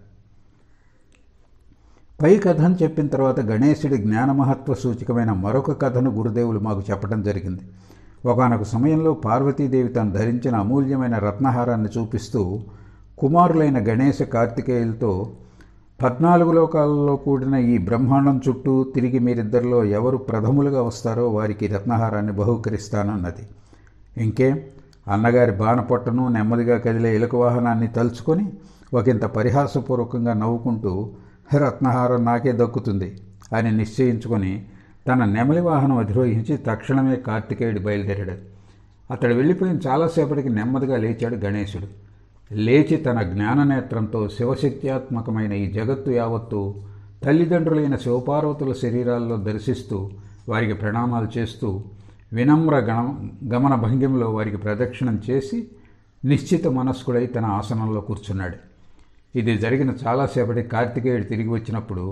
పై కథను చెప్పిన తర్వాత గణేశుడి జ్ఞానమహత్వ సూచకమైన మరొక కథను గురుదేవులు మాకు చెప్పడం జరిగింది. ఒకానొక సమయంలో పార్వతీదేవి తాను ధరించిన అమూల్యమైన రత్నహారాన్ని చూపిస్తూ కుమారులైన గణేశ కార్తికేయులతో 14 లోకాలలో కూడిన ఈ బ్రహ్మాండం చుట్టూ తిరిగి మీరిద్దరిలో ఎవరు ప్రథములుగా వస్తారో వారికి రత్నహారాన్ని బహూకరిస్తానన్నది. ఇంకేం, అన్నగారి బాణపొట్టను నెమ్మదిగా కదిలే ఎలుక వాహనాన్ని తలుచుకొని ఒకంత పరిహాసపూర్వకంగా నవ్వుకుంటూ రత్నహారం నాకే దక్కుతుంది అని నిశ్చయించుకొని తన నెమలి వాహనం అధిరోహించి తక్షణమే కార్తికేయుడు బయలుదేరాడు. అతడు వెళ్ళిపోయిన చాలాసేపటికి నెమ్మదిగా లేచాడు గణేశుడు. లేచి తన జ్ఞాననేత్రంతో శివశక్త్యాత్మకమైన ఈ జగత్తు యావత్తు తల్లిదండ్రులైన శివపార్వతుల శరీరాల్లో దర్శిస్తూ వారికి ప్రణామాలు చేస్తూ వినమ్ర గమన భంగిమలో వారికి ప్రదక్షిణం చేసి నిశ్చిత మనస్కుడై తన ఆసనంలో కూర్చున్నాడు. ఇది జరిగిన చాలాసేపటి కార్తికేయుడు తిరిగి వచ్చినప్పుడు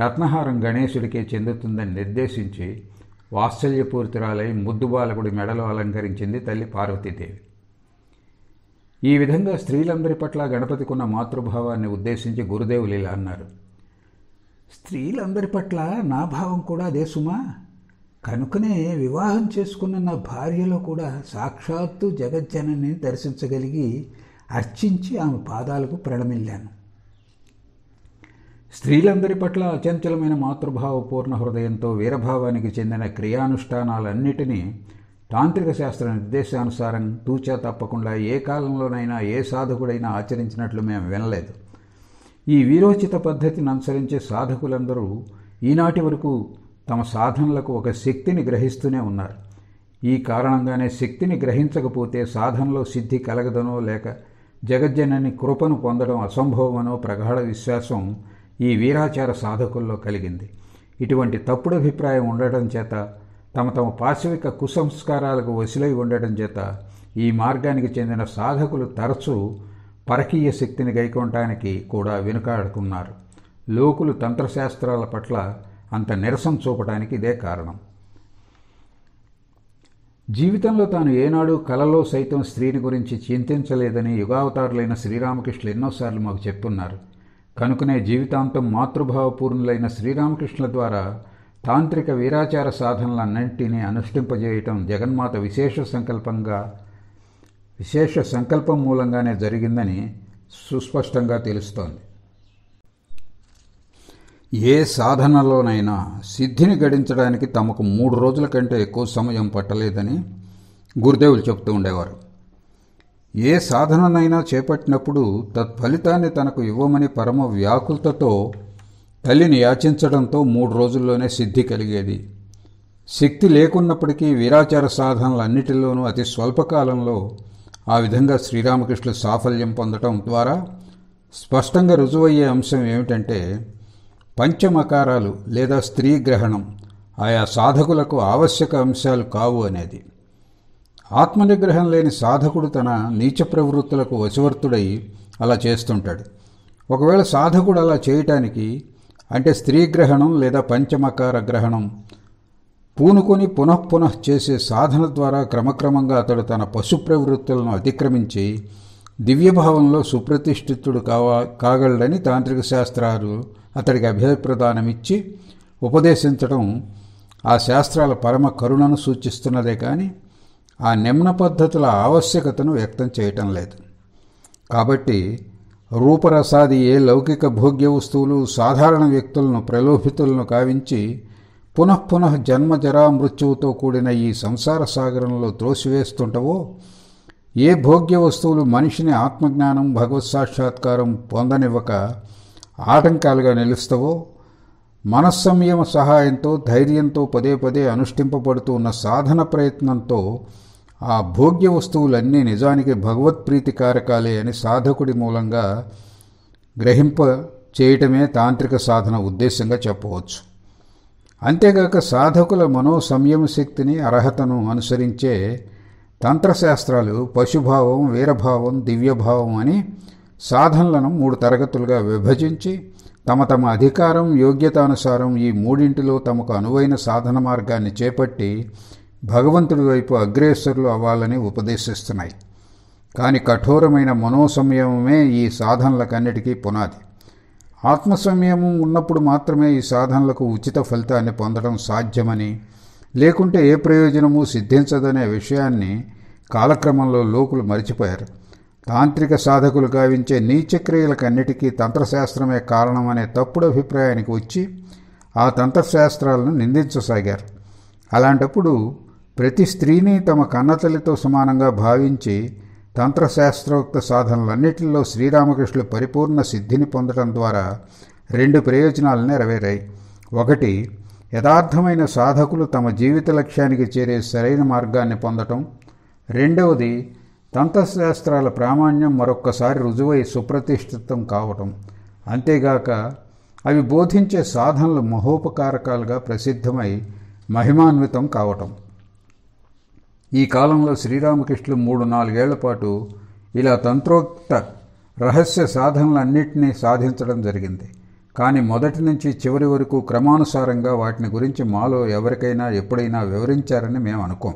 రత్నహారం గణేశుడికే చెందుతుందని నిర్దేశించి వాత్సల్యపూరితురాలై ముద్దు బాలకుడి మెడలో అలంకరించింది తల్లి పార్వతీదేవి. ఈ విధంగా స్త్రీలందరి పట్ల గణపతికున్న మాతృభావాన్ని ఉద్దేశించి గురుదేవులు ఇలా అన్నారు. స్త్రీలందరి పట్ల నా భావం కూడా అదే సుమా. కనుకనే వివాహం చేసుకున్న నా భార్యలో కూడా సాక్షాత్తు జగజ్జనని దర్శించగలిగి అర్చించి ఆమె పాదాలకు ప్రణమిల్లాను. స్త్రీలందరి పట్ల అచంచలమైన మాతృభావ పూర్ణ హృదయంతో వీరభావానికి చెందిన క్రియానుష్ఠానాలన్నిటినీ తాంత్రిక శాస్త్ర నిర్దేశానుసారం తూచా తప్పకుండా ఏ కాలంలోనైనా ఏ సాధకుడైనా ఆచరించినట్లు మేము వినలేదు. ఈ వీరోచిత పద్ధతిని అనుసరించే సాధకులందరూ ఈనాటి వరకు తమ సాధనలకు ఒక శక్తిని గ్రహిస్తూనే ఉన్నారు. ఈ కారణంగానే శక్తిని గ్రహించకపోతే సాధనలో సిద్ధి కలగదనో లేక జగజ్జనని కృపను పొందడం అసంభవమనో ప్రగాఢ విశ్వాసం ఈ వీరాచార సాధకుల్లో కలిగింది. ఇటువంటి తప్పుడు అభిప్రాయం ఉండటం చేత, తమ పాశవిక కుసంస్కారాలకు వశులై ఉండటం చేత ఈ మార్గానికి చెందిన సాధకులు తరచూ పరకీయ శక్తిని గైకొనటానికి కూడా వెనుకాడుకున్నారు. లోకులు తంత్రశాస్త్రాల పట్ల అంత నిరసన చూపడానికి ఇదే కారణం. జీవితంలో తాను ఏనాడు కలలో సైతం స్త్రీని గురించి చింతించలేదని యుగావతారులైన శ్రీరామకృష్ణులు ఎన్నోసార్లు మాకు చెప్పున్నారు. కనుకనే జీవితాంతం మాతృభావపూర్ణులైన శ్రీరామకృష్ణుల ద్వారా తాంత్రిక వీరాచార సాధనలన్నింటినీ అనుష్ఠింపజేయటం జగన్మాత విశేష సంకల్పం మూలంగానే జరిగిందని సుస్పష్టంగా తెలుస్తోంది. ఏ సాధనలోనైనా సిద్ధిని గడించడానికి తమకు 3 రోజుల కంటే ఎక్కువ సమయం పట్టలేదని గురుదేవులు చెబుతూ ఉండేవారు. ఏ సాధననైనా చేపట్టినప్పుడు తత్ఫలితాన్ని తనకు ఇవ్వమని పరమ వ్యాకులతతో తల్లిని యాచించడంతో 3 రోజుల్లోనే సిద్ధి కలిగేది. శక్తి లేకున్నప్పటికీ వీరాచార సాధనలన్నిటిలోనూ అతి స్వల్పకాలంలో ఆ విధంగా శ్రీరామకృష్ణులు సాఫల్యం పొందటం ద్వారా స్పష్టంగా రుజువయ్యే అంశం ఏమిటంటే, పంచమకారాలు లేదా స్త్రీ గ్రహణం ఆయా సాధకులకు ఆవశ్యక అంశాలు కావు అనేది. ఆత్మనిగ్రహం లేని సాధకుడు తన నీచ ప్రవృత్తులకు వశవర్తుడై అలా చేస్తుంటాడు. ఒకవేళ సాధకుడు అలా చేయటానికి, అంటే స్త్రీ గ్రహణం లేదా పంచమకార గ్రహణం పూనుకొని పునఃపునః చేసే సాధన ద్వారా క్రమక్రమంగా అతడు తన పశు ప్రవృత్తులను అతిక్రమించి దివ్యభావంలో సుప్రతిష్ఠితుడు కాగలడని తాంత్రిక శాస్త్రాలు అతడికి అభయప్రదానమిచ్చి ఉపదేశించడం ఆ శాస్త్రాల పరమ కరుణను సూచిస్తున్నదే కానీ ఆ నిమ్న పద్ధతుల ఆవశ్యకతను వ్యక్తం చేయటం లేదు. కాబట్టి రూపరసాది ఏ లౌకిక భోగ్య వస్తువులు సాధారణ వ్యక్తులను ప్రలోభితులను కావించి పునఃపునః జన్మ జరా మృత్యువుతో కూడిన ఈ సంసార సాగరంలో త్రోసివేస్తుంటవో, ఏ భోగ్య వస్తువులు మనిషిని ఆత్మజ్ఞానం భగవత్ సాక్షాత్కారం పొందనివ్వక ఆటంకాలుగా నిలుస్తావో, మనస్సంయమ సహాయంతో ధైర్యంతో పదే పదే అనుష్ఠింపబడుతూ ఉన్న సాధన ప్రయత్నంతో ఆ భోగ్య వస్తువులన్నీ నిజానికి భగవత్ప్రీతికారకాలే అని సాధకుడి మూలంగా గ్రహింప చేయటమే తాంత్రిక సాధన ఉద్దేశంగా చెప్పవచ్చు. అంతేగాక సాధకుల మనోసంయమ శక్తిని అర్హతను అనుసరించే తంత్రశాస్త్రాలు పశుభావం, వీరభావం, దివ్యభావం అని సాధనలను 3 తరగతులుగా విభజించి తమ అధికారం యోగ్యతానుసారం ఈ మూడింటిలో తమకు అనువైన సాధన మార్గాన్ని చేపట్టి భగవంతుడి వైపు అగ్రేసరులు అవ్వాలని ఉపదేశిస్తున్నాయి. కానీ కఠోరమైన మనోసంయమమే ఈ సాధనలకన్నిటికీ పునాది. ఆత్మసంయమం ఉన్నప్పుడు మాత్రమే ఈ సాధనలకు ఉచిత ఫలితాన్ని పొందడం సాధ్యమని, లేకుంటే ఏ ప్రయోజనము సిద్ధించదనే విషయాన్ని కాలక్రమంలో లోకులు మరిచిపోయారు. తాంత్రిక సాధకులు గావించే నీచక్రియలకన్నిటికీ తంత్రశాస్త్రమే కారణమనే తప్పుడు అభిప్రాయానికి వచ్చి ఆ తంత్రశాస్త్రాలను నిందించసాగారు. అలాంటప్పుడు ప్రతి స్త్రీని తమ కన్నతల్లితో సమానంగా భావించి తంత్రశాస్త్రోక్త సాధనలన్నిటిలో శ్రీరామకృష్ణులు పరిపూర్ణ సిద్ధిని పొందడం ద్వారా 2 ప్రయోజనాలు నెరవేరాయి. 1, యథార్థమైన సాధకులు తమ జీవిత లక్ష్యానికి చేరే సరైన మార్గాన్ని పొందటం. 2, తంత్రశాస్త్రాల ప్రామాణ్యం మరొక్కసారి రుజువై సుప్రతిష్ఠితం కావటం. అంతేగాక అవి బోధించే సాధనలు మహోపకారకాలుగా ప్రసిద్ధమై మహిమాన్వితం కావటం. ఈ కాలంలో శ్రీరామకృష్ణులు 3-4 ఏళ్ల పాటు ఇలా తంత్రోక్త రహస్య సాధనలన్నింటినీ సాధించడం జరిగింది. కానీ మొదటి నుంచి చివరి వరకు క్రమానుసారంగా వాటిని గురించి మాలో ఎవరికైనా ఎప్పుడైనా వివరించారని మేము అనుకోం.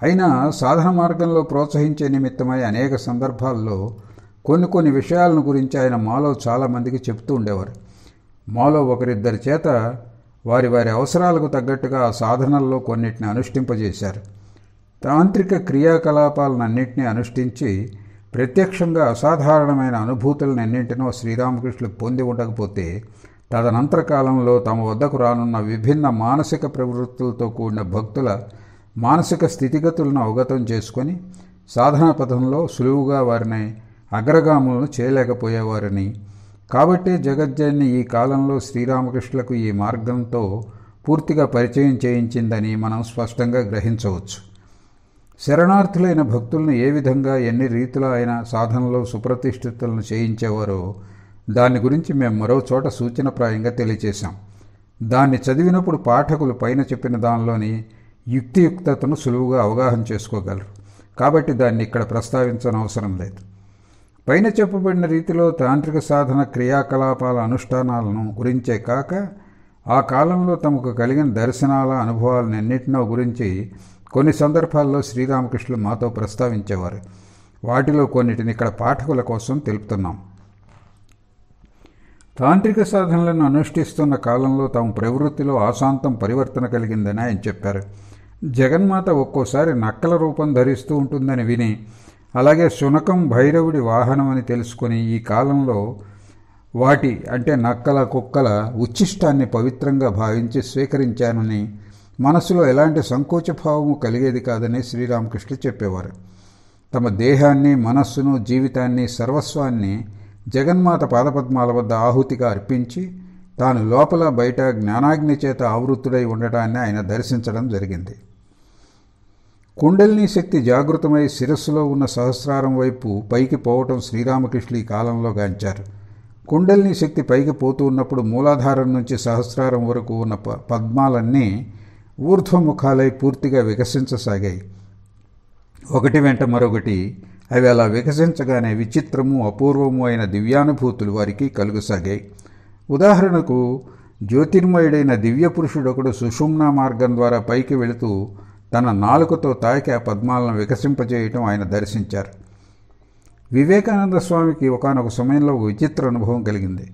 అయినా సాధన మార్గంలో ప్రోత్సహించే నిమిత్తమై అనేక సందర్భాల్లో కొన్ని విషయాలను గురించి ఆయన మాలో చాలామందికి చెప్తూ ఉండేవారు. మాలో 1-2 చేత వారి వారి అవసరాలకు తగ్గట్టుగా ఆ సాధనల్లో కొన్నిటిని అనుష్ఠింపజేశారు. తాంత్రిక క్రియాకలాపాలన్నింటినీ అనుష్ఠించి ప్రత్యక్షంగా అసాధారణమైన అనుభూతులన్నింటినో శ్రీరామకృష్ణులు పొంది ఉండకపోతే తదనంతర కాలంలో తమ వద్దకు రానున్న విభిన్న మానసిక ప్రవృత్తులతో కూడిన భక్తుల మానసిక స్థితిగతులను అవగతం చేసుకొని సాధనా పథంలో సులువుగా వారిని అగ్రగాములను చేయలేకపోయేవారని, కాబట్టే జగజ్జనని ఈ కాలంలో శ్రీరామకృష్ణులకు ఈ మార్గంతో పూర్తిగా పరిచయం చేయించిందని మనం స్పష్టంగా గ్రహించవచ్చు. శరణార్థులైన భక్తులను ఏ విధంగా ఎన్ని రీతుల అయిన సాధనలో సుప్రతిష్ఠితులను చేయించేవారో దాని గురించి మేము మరో చోట సూచనప్రాయంగా తెలియచేశాం. దాన్ని చదివినప్పుడు పాఠకులు పైన చెప్పిన దానిలోని యుక్తియుక్తతను సులువుగా అవగాహన చేసుకోగలరు. కాబట్టి దాన్ని ఇక్కడ ప్రస్తావించనవసరం లేదు. పైన చెప్పబడిన రీతిలో తాంత్రిక సాధన క్రియాకలాపాల అనుష్ఠానాలను గురించే కాక ఆ కాలంలో తమకు కలిగిన దర్శనాల అనుభవాలన్నింటినో గురించి కొన్ని సందర్భాల్లో శ్రీరామకృష్ణులు మాతో ప్రస్తావించేవారు. వాటిలో కొన్నిటిని ఇక్కడ పాఠకుల కోసం తెలుపుతున్నాం. తాంత్రిక సాధనలను అనుష్ఠిస్తున్న కాలంలో తమ ప్రవృత్తిలో ఆశాంతం పరివర్తన కలిగిందని ఆయన చెప్పారు. జగన్మాత ఒక్కోసారి నక్కల రూపం ధరిస్తూ ఉంటుందని విని, అలాగే శునకం భైరవుడి వాహనం అని తెలుసుకొని ఈ కాలంలో వాటి అంటే నక్కల కుక్కల ఉచ్ఛిష్టాన్ని పవిత్రంగా భావించి స్వీకరించానని, మనసులో ఎలాంటి సంకోచభావము కలిగేది కాదని శ్రీరామకృష్ణులు చెప్పేవారు. తమ దేహాన్ని, మనస్సును, జీవితాన్ని, సర్వస్వాన్ని జగన్మాత పాదపద్మాల వద్ద ఆహుతిగా అర్పించి తాను లోపల బయట జ్ఞానాగ్ని చేత ఆవృత్తుడై ఉండటాన్ని ఆయన దర్శించడం జరిగింది. కుండలిని శక్తి జాగృతమై శిరస్సులో ఉన్న సహస్రారం వైపు పైకి పోవటం శ్రీరామకృష్ణులు ఈ కాలంలో గాంచారు. కుండలిని శక్తి పైకి పోతూ ఉన్నప్పుడు మూలాధారం నుంచి సహస్రారం వరకు ఉన్న పద్మాలన్నీ ఊర్ధ్వముఖాలై పూర్తిగా వికసించసాగాయి. ఒకటి వెంట మరొకటి అవి అలా వికసించగానే విచిత్రము, అపూర్వము అయిన దివ్యానుభూతులు వారికి కలుగసాగాయి. ఉదాహరణకు జ్యోతిర్మయుడైన దివ్య పురుషుడొకడు సుషుమ్నా మార్గం ద్వారా పైకి వెళుతూ తన నాలుకతో తాకి ఆ పద్మాలను వికసింపజేయటం ఆయన దర్శించారు. వివేకానంద స్వామికి ఒకానొక సమయంలో ఒక విచిత్ర అనుభవం కలిగింది.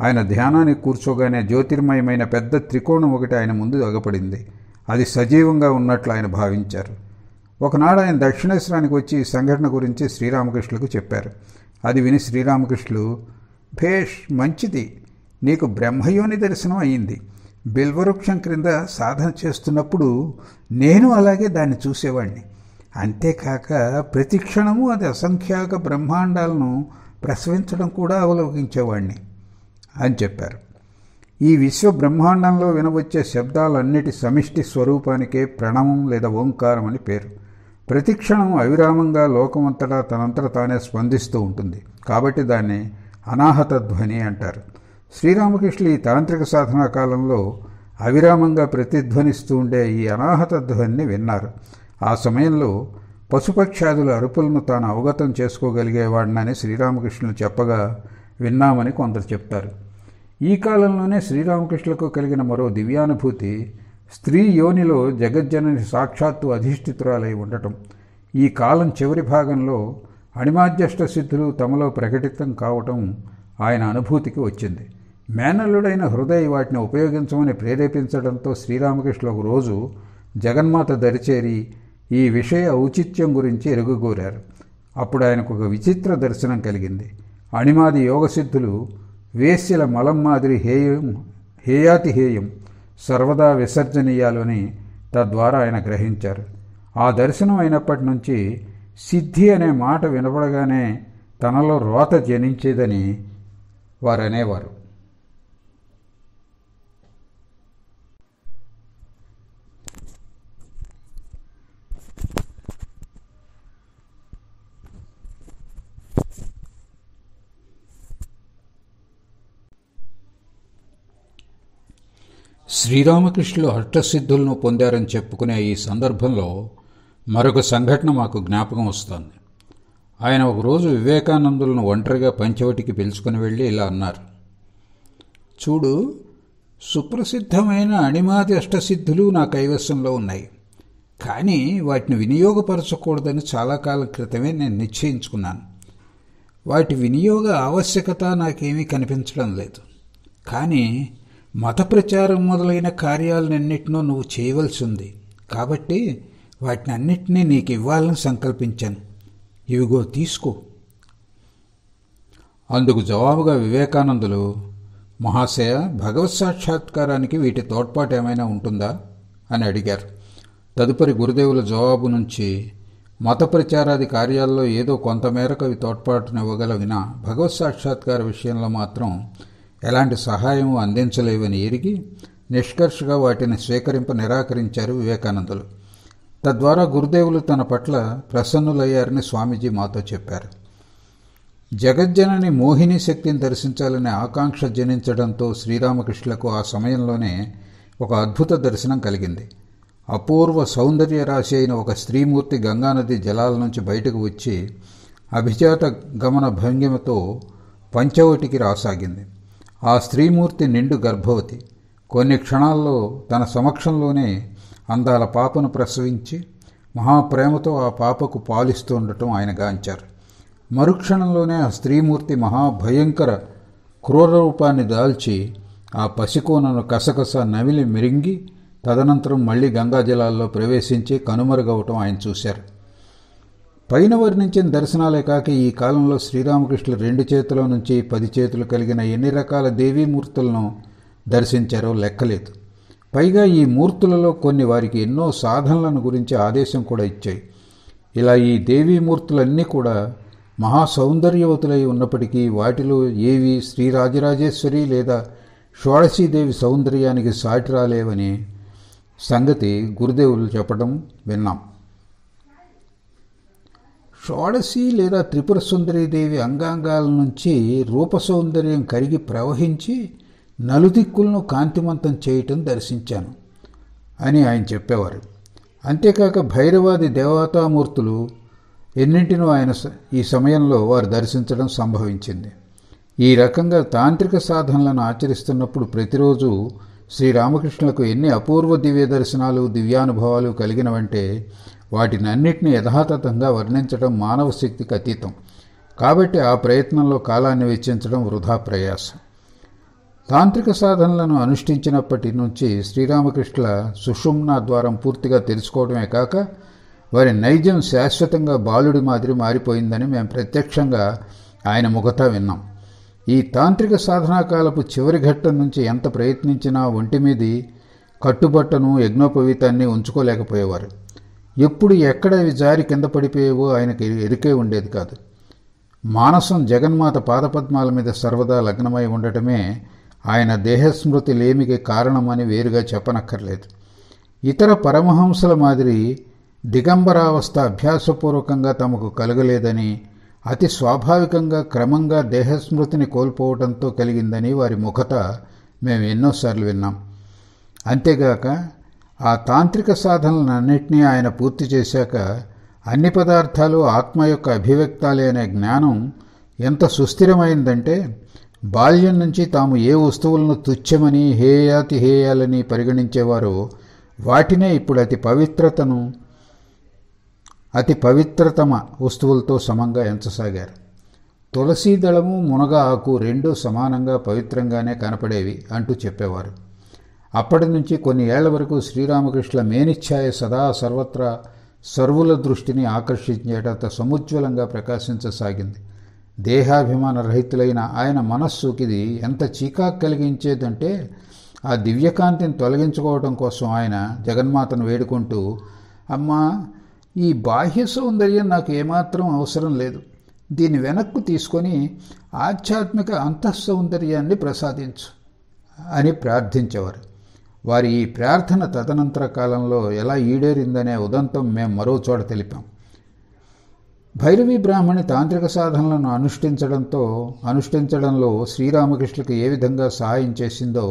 ఆయన ధ్యానానికి కూర్చోగానే జ్యోతిర్మయమైన పెద్ద త్రికోణం ఒకటి ఆయన ముందు అగపడింది. అది సజీవంగా ఉన్నట్లు ఆయన భావించారు. ఒకనాడు ఆయన దక్షిణేశ్వరానికి వచ్చి ఈ సంఘటన గురించి శ్రీరామకృష్ణులకు చెప్పారు. అది విని శ్రీరామకృష్ణులు, భేష్, మంచిది, నీకు బ్రహ్మయోని దర్శనం అయ్యింది. బిల్వవృక్షం క్రింద సాధన చేస్తున్నప్పుడు నేను అలాగే దాన్ని చూసేవాడిని. అంతేకాక ప్రతి క్షణము అది అసంఖ్యాక బ్రహ్మాండాలను ప్రసవించడం కూడా అవలోకించేవాడిని అని చెప్పారు. ఈ విశ్వ బ్రహ్మాండంలో వినవచ్చే శబ్దాలన్నిటి సమిష్టి స్వరూపానికే ప్రణవం లేదా ఓంకారం అని పేరు. ప్రతిక్షణం అవిరామంగా లోకమంతటా తనంతట తానే స్పందిస్తూ ఉంటుంది. కాబట్టి దాన్ని అనాహత ధ్వని అంటారు. శ్రీరామకృష్ణులు ఈ తాంత్రిక సాధనా కాలంలో అవిరామంగా ప్రతిధ్వనిస్తూ ఉండే ఈ అనాహత ధ్వనిని విన్నారు. ఆ సమయంలో పశుపక్షాదుల అరుపులను తాను అవగతం చేసుకోగలిగేవాడినని శ్రీరామకృష్ణులు చెప్పగా విన్నామని కొందరు చెప్తారు. ఈ కాలంలోనే శ్రీరామకృష్ణులకు కలిగిన మరో దివ్యానుభూతి స్త్రీ యోనిలో జగజ్జనని సాక్షాత్తు అధిష్ఠితురాలై ఉండటం. ఈ కాలం చివరి భాగంలో అణిమాధ్యష్ట సిద్ధులు తమలో ప్రకటితం కావటం ఆయన అనుభూతికి వచ్చింది. మేనల్లుడైన హృదయ్ వాటిని ఉపయోగించమని ప్రేరేపించడంతో శ్రీరామకృష్ణులు ఒక రోజు జగన్మాత దరిచేరి ఈ విషయ ఔచిత్యం గురించి ఎరుగుగోరారు. అప్పుడు ఆయనకు ఒక విచిత్ర దర్శనం కలిగింది. అణిమాది యోగసిద్ధులు వేశ్యల మలం మాదిరి హేయాతిహేయం, సర్వదా విసర్జనీయాలు అని తద్వారా ఆయన గ్రహించారు. ఆ దర్శనం అయినప్పటి నుంచి సిద్ధి అనే మాట వినపడగానే తనలో రోత జనించేదని వారు అనేవారు. శ్రీరామకృష్ణులు అష్టసిద్ధులను పొందారని చెప్పుకునే ఈ సందర్భంలో మరొక సంఘటన మాకు జ్ఞాపకం వస్తోంది. ఆయన ఒకరోజు వివేకానందులను ఒంటరిగా పంచవటికి పిలుచుకుని వెళ్ళి ఇలా అన్నారు. చూడు, సుప్రసిద్ధమైన అణిమాది అష్టసిద్ధులు నా కైవశంలో ఉన్నాయి. కానీ వాటిని వినియోగపరచకూడదని చాలా కాలం క్రితమే నేను నిశ్చయించుకున్నాను. వాటి వినియోగ ఆవశ్యకత నాకేమీ కనిపించడం లేదు. కానీ మత ప్రచారం మొదలైన కార్యాలన్నింటినో నువ్వు చేయవలసి ఉంది. కాబట్టి వాటిని అన్నిటినీ నీకు ఇవ్వాలని సంకల్పించాను. ఇవిగో తీసుకో. అందుకు జవాబుగా వివేకానందులు, మహాశయ, భగవత్ సాక్షాత్కారానికి వీటి తోడ్పాటు ఏమైనా ఉంటుందా అని అడిగారు. తదుపరి గురుదేవుల జవాబు నుంచి, మత ప్రచారాది కార్యాల్లో ఏదో కొంతమేరకు అవి తోడ్పాటునివ్వగలవినా భగవత్ సాక్షాత్కార విషయంలో మాత్రం ఎలాంటి సహాయం అందించలేవని ఎరిగి నిష్కర్షగా వాటిని స్వీకరింప నిరాకరించారు వివేకానందులు. తద్వారా గురుదేవులు తన పట్ల ప్రసన్నులయ్యారని స్వామీజీ మాతో చెప్పారు. జగజ్జనని మోహిని శక్తిని దర్శించాలనే ఆకాంక్ష జనించడంతో శ్రీరామకృష్ణులకు ఆ సమయంలోనే ఒక అద్భుత దర్శనం కలిగింది. అపూర్వ సౌందర్య రాశి అయిన ఒక స్త్రీమూర్తి గంగానది జలాల నుంచి బయటకు వచ్చి అభిజాత గమన భంగిమతో పంచవటికి రాసాగింది. ఆ స్త్రీమూర్తి నిండు గర్భవతి. కొన్ని క్షణాల్లో తన సమక్షంలోనే అందాల పాపను ప్రసవించి మహాప్రేమతో ఆ పాపకు పాలిస్తూ ఉండటం ఆయన గాంచారు. మరుక్షణంలోనే ఆ స్త్రీమూర్తి మహాభయంకర క్రూర రూపాన్ని దాల్చి ఆ పసికోనను కసకస నమిలి మిరింగి తదనంతరం మళ్లీ గంగాజలాల్లో ప్రవేశించి కనుమరుగవటం ఆయన చూశారు. పైన వర్ణించిన దర్శనాలే కాక ఈ కాలంలో శ్రీరామకృష్ణులు 2 చేతుల నుంచి 10 చేతులు కలిగిన ఎన్ని రకాల దేవీమూర్తులను దర్శించారో లెక్కలేదు. పైగా ఈ మూర్తులలో కొన్ని వారికి ఎన్నో సాధనలను గురించి ఆదేశం కూడా ఇచ్చాయి. ఇలా ఈ దేవీమూర్తులన్నీ కూడా మహాసౌందర్యవతులై ఉన్నప్పటికీ వాటిలో ఏవి శ్రీరాజరాజేశ్వరి లేదా షోడశీదేవి సౌందర్యానికి సాటి రాలేవని సంగతి గురుదేవులు చెప్పడం విన్నాం. షోడశి లేదా త్రిపుర సుందరీదేవి అంగాంగాల నుంచి రూపసౌందర్యం కరిగి ప్రవహించి నలుదిక్కులను కాంతిమంతం చేయటం దర్శించాను అని ఆయన చెప్పేవారు. అంతేకాక భైరవాది దేవతామూర్తులు ఎన్నింటినో ఆయన ఈ సమయంలో వారు దర్శించడం సంభవించింది. ఈ రకంగా తాంత్రిక సాధనలను ఆచరిస్తున్నప్పుడు ప్రతిరోజు శ్రీరామకృష్ణులకు ఎన్ని అపూర్వ దివ్య దర్శనాలు దివ్యానుభవాలు కలిగినవంటే వాటినన్నింటినీ యథాతథంగా వర్ణించడం మానవ శక్తికి అతీతం. కాబట్టి ఆ ప్రయత్నంలో కాలాన్ని వెచ్చించడం వృధా ప్రయాసం. తాంత్రిక సాధనలను అనుష్ఠించినప్పటి నుంచి శ్రీరామకృష్ణుల సుషుమ్నా ద్వారం పూర్తిగా తెలుసుకోవడమే కాక వారి నైజం శాశ్వతంగా బాలుడి మాదిరి మారిపోయిందని మేము ప్రత్యక్షంగా ఆయన ముఖతా విన్నాం. ఈ తాంత్రిక సాధనాకాలపు చివరి ఘట్టం నుంచి ఎంత ప్రయత్నించినా ఒంటి మీది కట్టుబట్టను యజ్ఞోపవీతాన్ని ఉంచుకోలేకపోయేవారు. ఎప్పుడు ఎక్కడ అవి జారి కింద పడిపోయేవో ఆయనకి ఎరికే ఉండేది కాదు. మానసం జగన్మాత పాదపద్మాల మీద సర్వదా లగ్నమై ఉండటమే ఆయన దేహస్మృతి లేమికి కారణమని వేరుగా చెప్పనక్కర్లేదు. ఇతర పరమహంసల మాదిరి దిగంబరావస్థ అభ్యాసపూర్వకంగా తమకు కలగలేదని, అతి స్వాభావికంగా క్రమంగా దేహస్మృతిని కోల్పోవడంతో కలిగిందని వారి ముఖత మేము ఎన్నోసార్లు విన్నాం. అంతేగాక ఆ తాంత్రిక సాధనలన్నింటినీ ఆయన పూర్తి చేశాక అన్ని పదార్థాలు ఆత్మ యొక్క అభివ్యక్తాలే అనే జ్ఞానం ఎంత సుస్థిరమైందంటే బాల్యం నుంచి తాము ఏ వస్తువులను తుచ్చమని హేయాతి హేయాలని పరిగణించేవారో వాటినే ఇప్పుడు అతి పవిత్రతమ వస్తువులతో సమంగా ఎంచసాగారు. తులసీ దళము మునగ ఆకు రెండూ సమానంగా పవిత్రంగానే కనపడేవి అంటూ చెప్పేవారు. అప్పటి నుంచి కొన్ని ఏళ్ల వరకు శ్రీరామకృష్ణుల మేనిఛాయ సదా సర్వత్రా సర్వుల దృష్టిని ఆకర్షించేటంత సముజ్వలంగా ప్రకాశించసాగింది. దేహాభిమాన రహితులైన ఆయన మనస్సుకిది ఎంత చీకాకు కలిగించేదంటే ఆ దివ్యకాంతిని తొలగించుకోవడం కోసం ఆయన జగన్మాతను వేడుకుంటూ, అమ్మా, ఈ బాహ్య సౌందర్యం నాకు ఏమాత్రం అవసరం లేదు, దీన్ని వెనక్కు తీసుకొని ఆధ్యాత్మిక అంతఃసౌందర్యాన్ని ప్రసాదించు అని ప్రార్థించేవారు. వారి ఈ ప్రార్థన తదనంతర కాలంలో ఎలా ఈడేరిందనే ఉదంతం మేము మరో చోట తెలిపాం. భైరవీ బ్రాహ్మణి తాంత్రిక సాధనలను అనుష్ఠించడంలో శ్రీరామకృష్ణులకు ఏ విధంగా సహాయం చేసిందో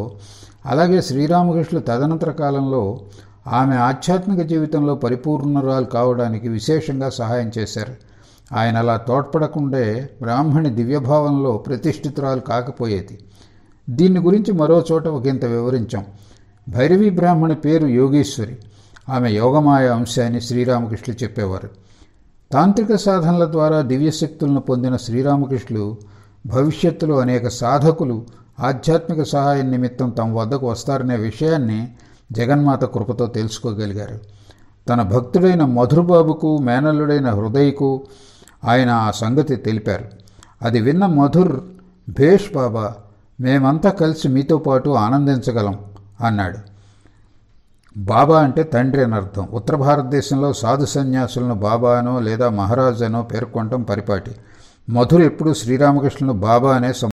అలాగే శ్రీరామకృష్ణులు తదనంతర కాలంలో ఆమె ఆధ్యాత్మిక జీవితంలో పరిపూర్ణురాలు కావడానికి విశేషంగా సహాయం చేశారు. ఆయన అలా తోడ్పడకుండే బ్రాహ్మణి దివ్యభావంలో ప్రతిష్ఠితురాలు కాకపోయేది. దీని గురించి మరో చోట ఒకంత వివరించాం. భైరవీ బ్రాహ్మణి పేరు యోగేశ్వరి. ఆమె యోగమాయ అంశ అని శ్రీరామకృష్ణులు చెప్పేవారు. తాంత్రిక సాధనల ద్వారా దివ్యశక్తులను పొందిన శ్రీరామకృష్ణులు భవిష్యత్తులో అనేక సాధకులు ఆధ్యాత్మిక సహాయం నిమిత్తం తమ వద్దకు వస్తారనే విషయాన్ని జగన్మాత కృపతో తెలుసుకోగలిగారు. తన భక్తుడైన మధుర్బాబుకు, మేనల్లుడైన హృదయ్కు ఆయన ఆ సంగతి తెలిపారు. అది విన్న మధుర్, భేష్ బాబా, మేమంతా కలిసి మీతో పాటు ఆనందించగలం అన్నాడు. బాబా అంటే తండ్రి అని అర్థం. ఉత్తర భారతదేశంలో సాధు సన్యాసులను బాబా అనో లేదా మహారాజ్ అనో పేర్కొనటం పరిపాటి. మధుర్ ఎప్పుడూ శ్రీరామకృష్ణులు బాబా అనే